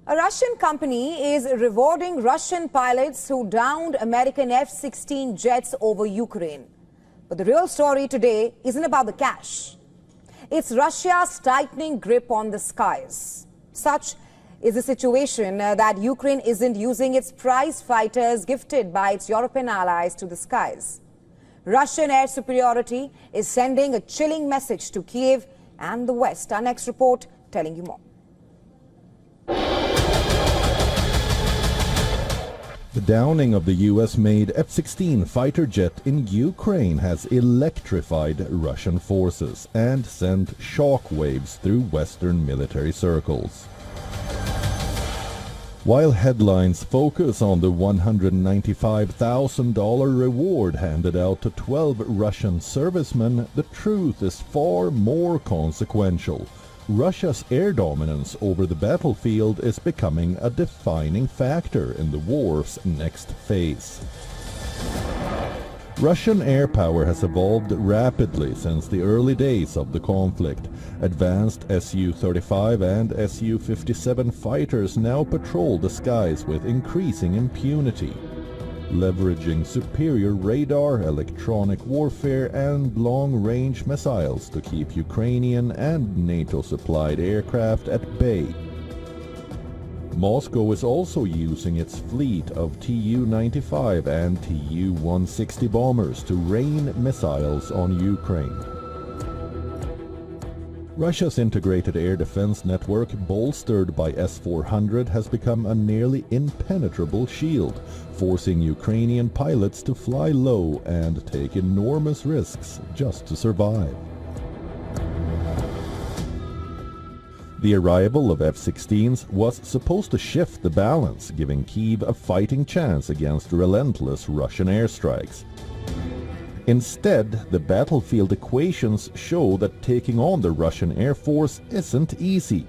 A Russian company is rewarding Russian pilots who downed American F-16 jets over Ukraine. But the real story today isn't about the cash. It's Russia's tightening grip on the skies. Such is the situation that Ukraine isn't using its prize fighters gifted by its European allies to the skies. Russian air superiority is sending a chilling message to Kiev and the West. Our next report telling you more. The downing of the US-made F-16 fighter jet in Ukraine has electrified Russian forces and sent shockwaves through Western military circles. While headlines focus on the $195,000 reward handed out to 12 Russian servicemen, the truth is far more consequential. Russia's air dominance over the battlefield is becoming a defining factor in the war's next phase. Russian air power has evolved rapidly since the early days of the conflict. Advanced Su-35 and Su-57 fighters now patrol the skies with increasing impunity, leveraging superior radar, electronic warfare and long-range missiles to keep Ukrainian and NATO-supplied aircraft at bay. Moscow is also using its fleet of Tu-95 and Tu-160 bombers to rain missiles on Ukraine. Russia's integrated air defense network, bolstered by S-400, has become a nearly impenetrable shield, forcing Ukrainian pilots to fly low and take enormous risks just to survive. The arrival of F-16s was supposed to shift the balance, giving Kyiv a fighting chance against relentless Russian airstrikes. Instead, the battlefield equations show that taking on the Russian Air Force isn't easy.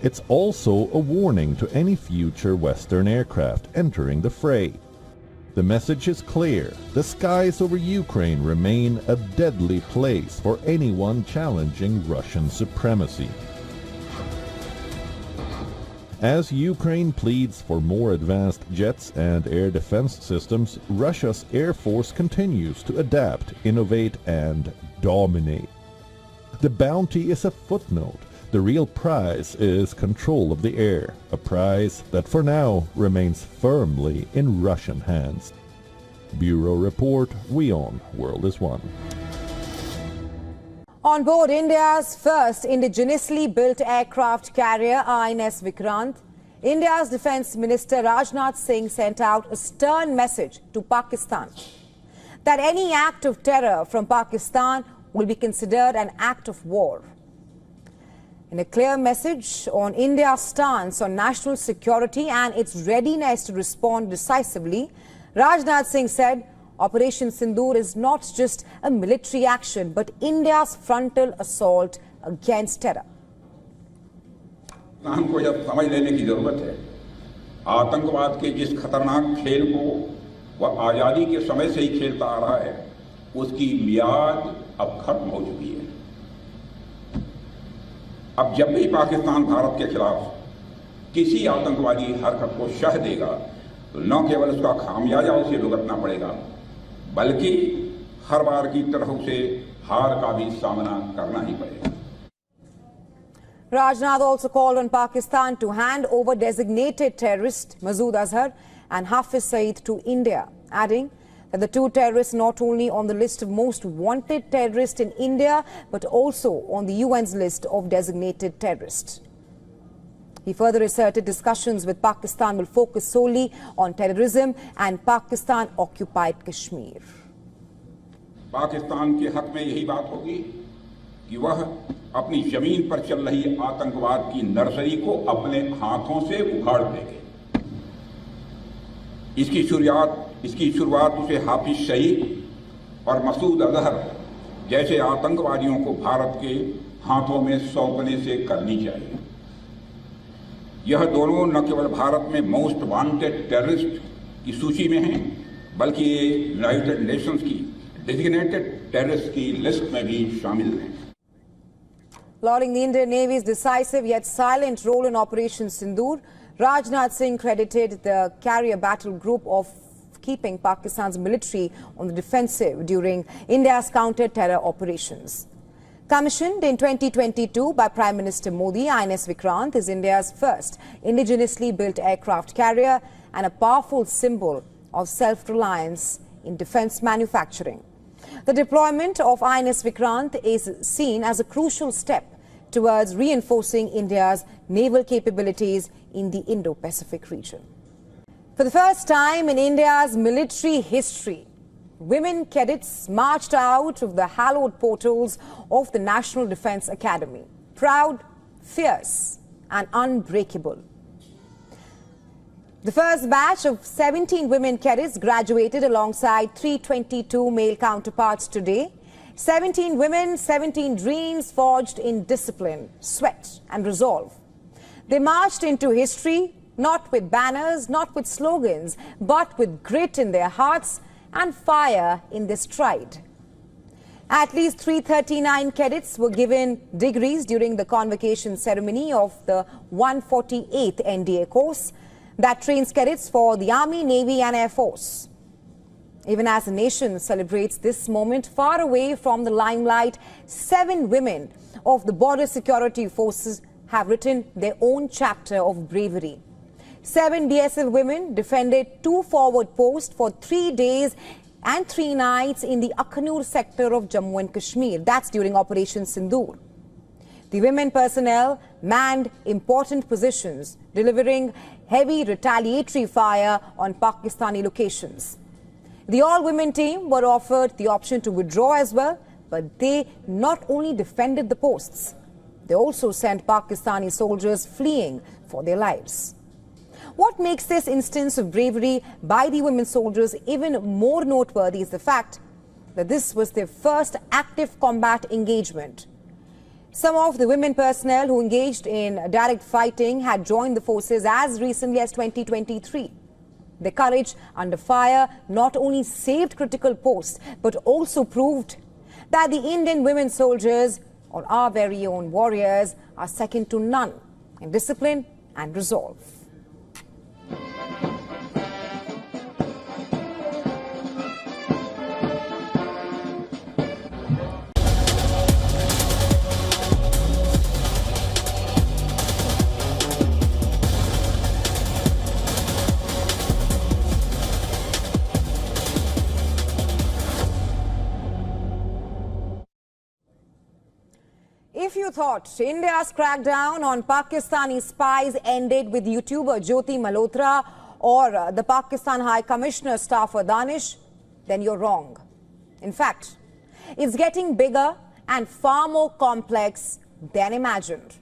It's also a warning to any future Western aircraft entering the fray. The message is clear: the skies over Ukraine remain a deadly place for anyone challenging Russian supremacy. As Ukraine pleads for more advanced jets and air defense systems, Russia's Air Force continues to adapt, innovate, and dominate. The bounty is a footnote. The real prize is control of the air, a prize that for now remains firmly in Russian hands. Bureau Report, WION World is One. On board India's first indigenously built aircraft carrier, INS Vikrant, India's Defence Minister Rajnath Singh sent out a stern message to Pakistan that any act of terror from Pakistan will be considered an act of war. In a clear message on India's stance on national security and its readiness to respond decisively, Rajnath Singh said, Operation Sindoor is not just a military action, but India's frontal assault against terror. हमको जब समझ लेने की जरूरत है, आतंकवाद के जिस खतरनाक खेल को वह आज़ादी के समय से ही खेलता आ रहा है, उसकी मियाद अब खत्म हो चुकी है। अब जब भी पाकिस्तान भारत के खिलाफ किसी आतंकवादी हरकत को शह देगा, तो न केवल उसका खामियाजा उसे भुगतना पड़ेगा, बल्कि हर बार की तरह उसे हार का भी सामना करना ही पड़ेगा। Rajnath also called on Pakistan to hand over designated terrorist Masood Azhar and Hafiz Saeed to India, adding that the two terrorists not only on the list of most wanted terrorists in India, but also on the UN's list of designated terrorists. He further asserted discussions with Pakistan will focus solely on terrorism and Pakistan-occupied Kashmir. Pakistan के हक में यही बात होगी कि वह अपनी जमीन पर चल रही आतंकवाद की नर्सरी को अपने हाथों से उखाड़ देंगे। इसकी शुरुआत उसे हाफिज सईद और मसूद अजहर जैसे आतंकवादियों को भारत के हाथों में सौंपने से करनी चाहिए। यह दोनों न केवल भारत में मोस्ट वांटेड टेररिस्ट की सूची में हैं, बल्कि ये यूनाइटेड नेशंस की डेजिग्नेटेड टेररिस्ट की लिस्ट में भी शामिल हैं। Lauding the Indian Navy's decisive yet silent role in Operation Sindoor, Rajnath Singh credited the carrier battle group of keeping Pakistan's military on the defensive during India's counter-terror operations. Commissioned in 2022 by Prime Minister Modi, INS Vikrant is India's first indigenously built aircraft carrier and a powerful symbol of self-reliance in defense manufacturing. The deployment of INS Vikrant is seen as a crucial step towards reinforcing India's naval capabilities in the Indo-Pacific region. For the first time in India's military history, women cadets marched out of the hallowed portals of the National Defence Academy, proud, fierce and unbreakable. The first batch of 17 women cadets graduated alongside 322 male counterparts today. 17 women, 17 dreams forged in discipline, sweat and resolve. They marched into history not with banners, not with slogans, but with grit in their hearts and fire in their stride. At least 339 cadets were given degrees during the convocation ceremony of the 148th NDA course that trains cadets for the Army, Navy and Air Force. Even as the nation celebrates this moment far away from the limelight, 7 women of the border security forces have written their own chapter of bravery. 7 BSF women defended 2 forward posts for 3 days and 3 nights in the Akhanur sector of Jammu and Kashmir. That's during Operation Sindoor. The women personnel manned important positions, delivering heavy retaliatory fire on Pakistani locations. The all-women team were offered the option to withdraw as well, but they not only defended the posts, they also sent Pakistani soldiers fleeing for their lives. What makes this instance of bravery by the women soldiers even more noteworthy is the fact that this was their first active combat engagement. Some of the women personnel who engaged in direct fighting had joined the forces as recently as 2023. Their courage under fire not only saved critical posts, but also proved that the Indian women soldiers, or our very own warriors, are second to none in discipline and resolve. If you thought India's crackdown on Pakistani spies ended with YouTuber Jyoti Malhotra or the Pakistan High Commissioner staffer Danish, then you're wrong. In fact, it's getting bigger and far more complex than imagined.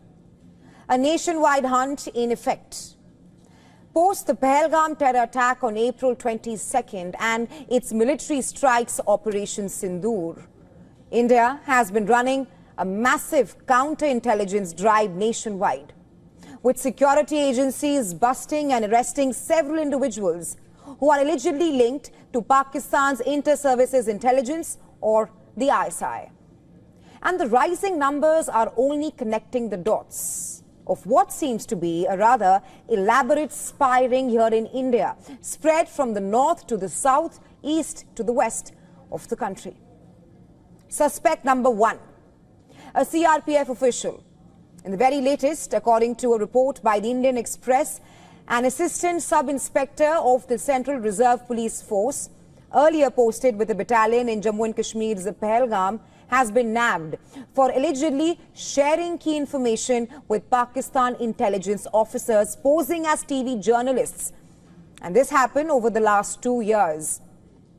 A nationwide hunt in effect. Post the Pahalgam terror attack on April 22nd and its military strikes Operation Sindoor, India has been running a massive counterintelligence drive nationwide, with security agencies busting and arresting several individuals who are allegedly linked to Pakistan's inter-services intelligence or the ISI. And the rising numbers are only connecting the dots of what seems to be a rather elaborate spy ring here in India, spread from the north to the south, east to the west of the country. Suspect number 1. A CRPF official. In the very latest, according to a report by the Indian Express, an assistant sub-inspector of the Central Reserve Police Force, earlier posted with a battalion in Jammu and Kashmir's Pahalgam, has been nabbed for allegedly sharing key information with Pakistan intelligence officers posing as TV journalists. And this happened over the last 2 years.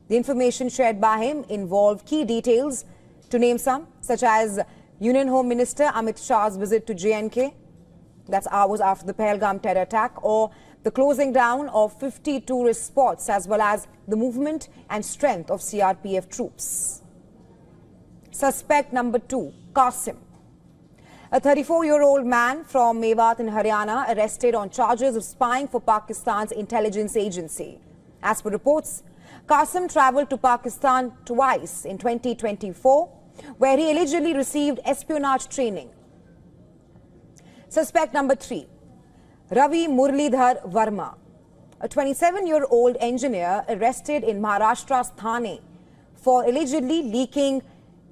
The information shared by him involved key details, to name some, such as Union Home Minister Amit Shah's visit to J&K, that's hours after the Pahalgam terror attack, or the closing down of 50 tourist spots, as well as the movement and strength of CRPF troops. Suspect number 2, Qasim. A 34-year-old man from Mewat in Haryana arrested on charges of spying for Pakistan's intelligence agency. As per reports, Qasim travelled to Pakistan twice in 2024, where he allegedly received espionage training. Suspect number 3, Ravi Murlidhar Verma, a 27-year-old engineer arrested in Maharashtra's Thane for allegedly leaking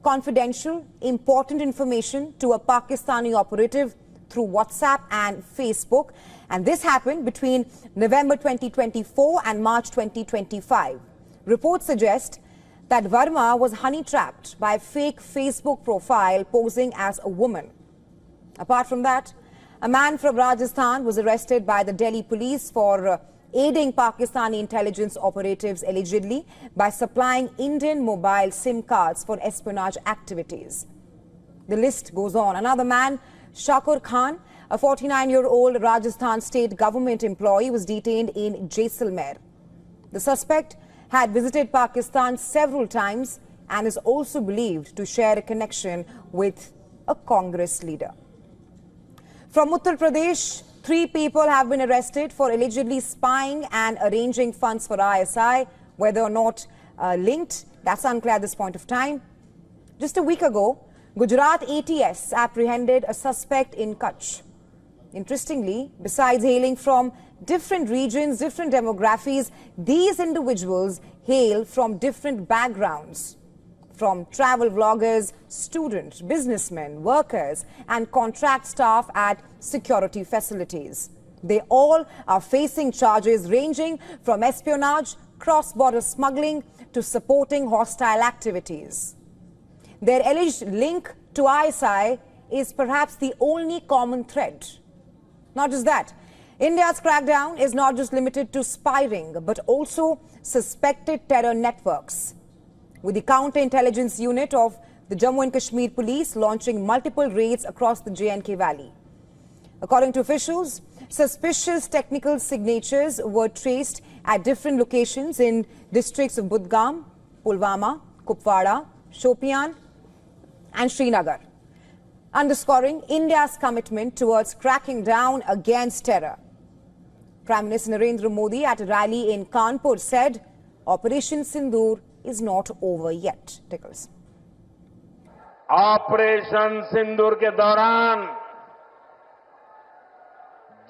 confidential, important information to a Pakistani operative through WhatsApp and Facebook. And this happened between November 2024 and March 2025. Reports suggest that Verma was honey-trapped by a fake Facebook profile posing as a woman. Apart from that, a man from Rajasthan was arrested by the Delhi police for aiding Pakistani intelligence operatives allegedly by supplying Indian mobile SIM cards for espionage activities. The list goes on. Another man, Shakur Khan, a 49-year-old Rajasthan state government employee, was detained in Jaisalmer. The suspect had visited Pakistan several times and is also believed to share a connection with a Congress leader. From Uttar Pradesh, 3 people have been arrested for allegedly spying and arranging funds for ISI. Whether or not linked, that's unclear at this point of time. Just a week ago, Gujarat ATS apprehended a suspect in Kutch. Interestingly, besides hailing from different regions, different demographies, these individuals hail from different backgrounds, from travel vloggers, students, businessmen, workers, and contract staff at security facilities. They all are facing charges ranging from espionage, cross-border smuggling, to supporting hostile activities. Their alleged link to ISI is perhaps the only common thread. Not just that, India's crackdown is not just limited to spying, but also suspected terror networks, with the counterintelligence unit of the Jammu and Kashmir police launching multiple raids across the J&K Valley. According to officials, suspicious technical signatures were traced at different locations in districts of Budgam, Pulwama, Kupwara, Shopian and Srinagar, underscoring India's commitment towards cracking down against terror. Prime Minister Narendra Modi at a rally in Kanpur said, Operation Sindoor is not over yet. Tickles. Operation Sindoor के दौरान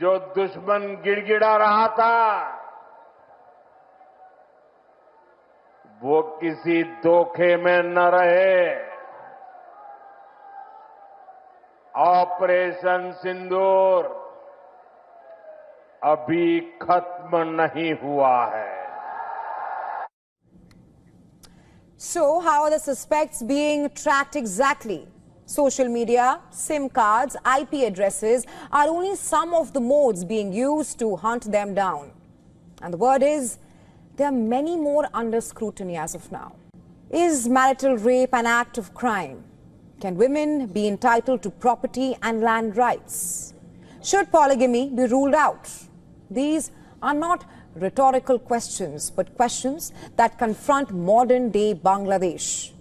जो दुश्मन गिड़गिड़ा रहा था, वो किसी धोखे में न रहे। ऑपरेशन सिंदूर अभी खत्म नहीं हुआ है। So, how are the suspects being tracked exactly? Social media, SIM cards, IP addresses are only some of the modes being used to hunt them down. And the word is, there are many more under scrutiny as of now. Is marital rape an act of crime? Can women be entitled to property and land rights? Should polygamy be ruled out? These are not rhetorical questions, but questions that confront modern-day Bangladesh.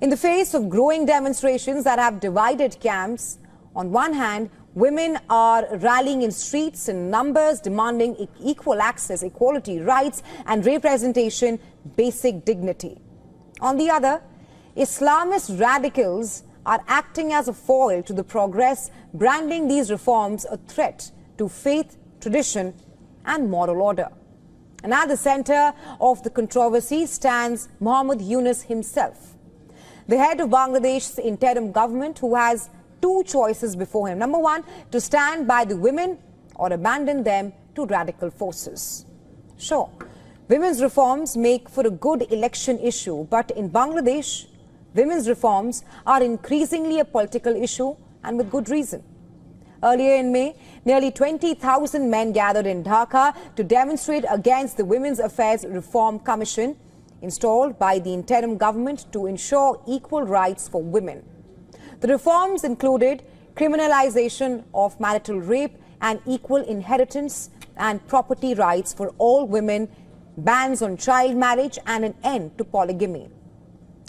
In the face of growing demonstrations that have divided camps, on one hand, women are rallying in streets in numbers, demanding equal access, equality, rights and representation, basic dignity. On the other, Islamist radicals are acting as a foil to the progress, branding these reforms a threat to faith, tradition and moral order. And at the center of the controversy stands Muhammad Yunus himself, the head of Bangladesh's interim government, who has 2 choices before him. Number 1, to stand by the women or abandon them to radical forces. Sure, women's reforms make for a good election issue, but in Bangladesh, women's reforms are increasingly a political issue, and with good reason. Earlier in May, nearly 20,000 men gathered in Dhaka to demonstrate against the Women's Affairs Reform Commission installed by the interim government to ensure equal rights for women. The reforms included criminalization of marital rape and equal inheritance and property rights for all women, bans on child marriage and an end to polygamy.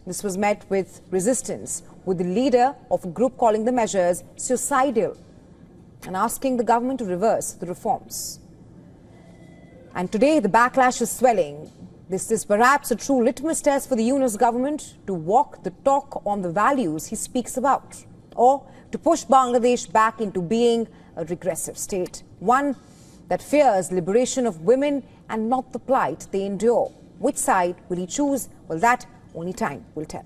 This was met with resistance, with the leader of a group calling the measures suicidal and asking the government to reverse the reforms. And today the backlash is swelling. This is perhaps a true litmus test for the Yunus government to walk the talk on the values he speaks about. or to push Bangladesh back into being a regressive state, one that fears liberation of women and not the plight they endure. Which side will he choose? Well, that only time will tell.